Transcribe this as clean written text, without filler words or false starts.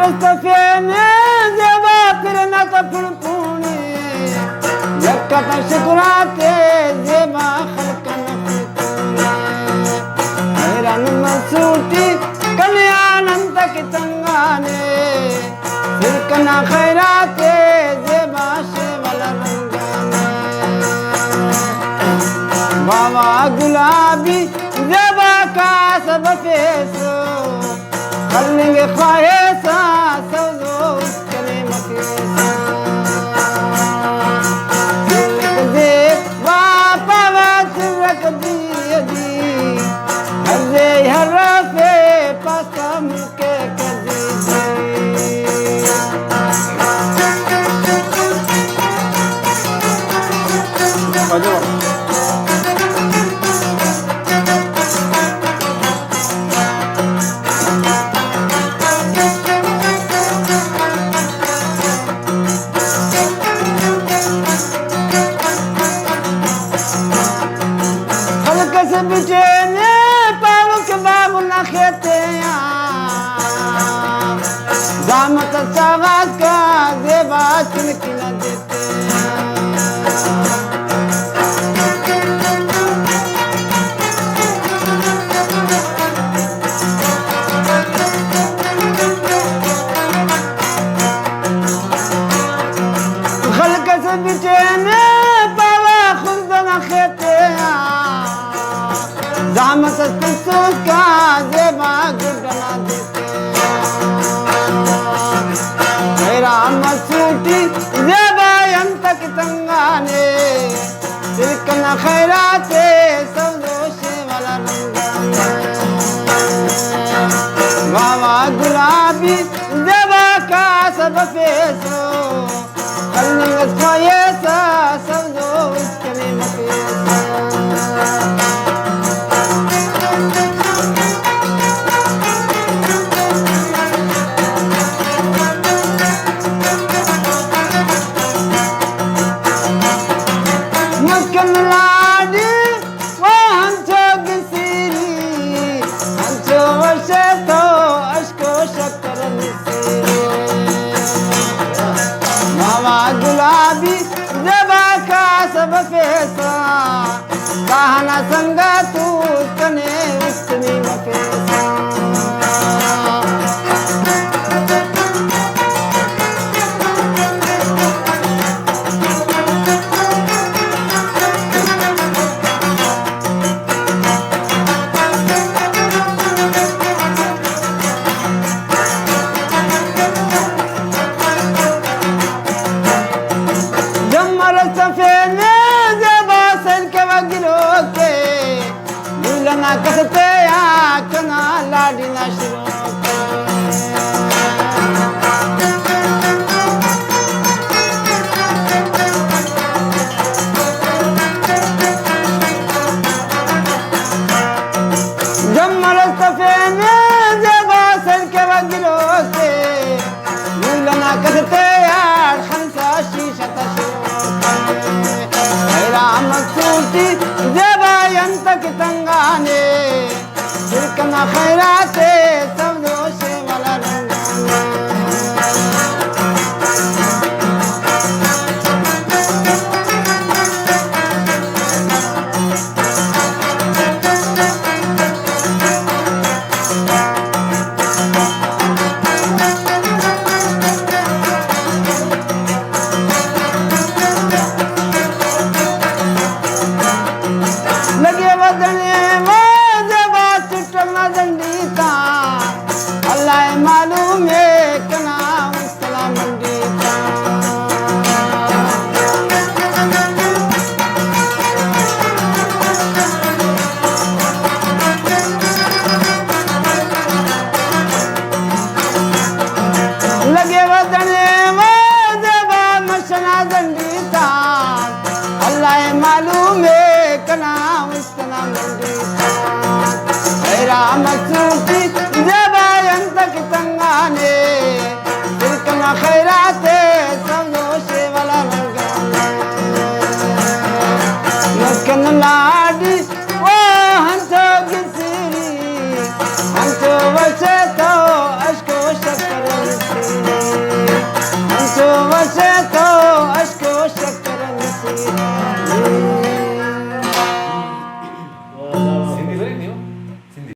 सफेने जेबा फिर न तफड़ पूनी लकत शुक्राते जेबा खलकन हैरान मसूटी कल्याणंत की तंगाने सिरकना खैराते जेबा शेवल रंगाने बाबा गुलाबी जेबा का सब फेसो करेंगे ख्वाहिशा सौदो उसके मकेसा दे बापा वाच रख दिए दी हरे हरफे पसम के कदी बिचेने पाव के बाबू न खेते दामत सवा का देवा चुनकी न देते खलक से बिचेने पावा खुद न खेते दामत का जेबा गुडना देते मेरा मसूटी जेबा अंत की तंगाने सिरकना खैराते सौदोशे वाला रंगाने बाबा गुलाबी जेबा का सब फेसो कलंग ख्वाहिशा सौदो उसके मकेसा गुलाबी जबा का सब फेसा कहना संगा तू तने उतनी मफेसा सफेने जबा सन के वगिरो के बुलना कहते आखना लाडी ना शिरो जमर सफेने जबा सन के वगिरो के बुलना कहते खंसा शीशा मसूटी जेबा अंत की तंगाने सिरकना खैरा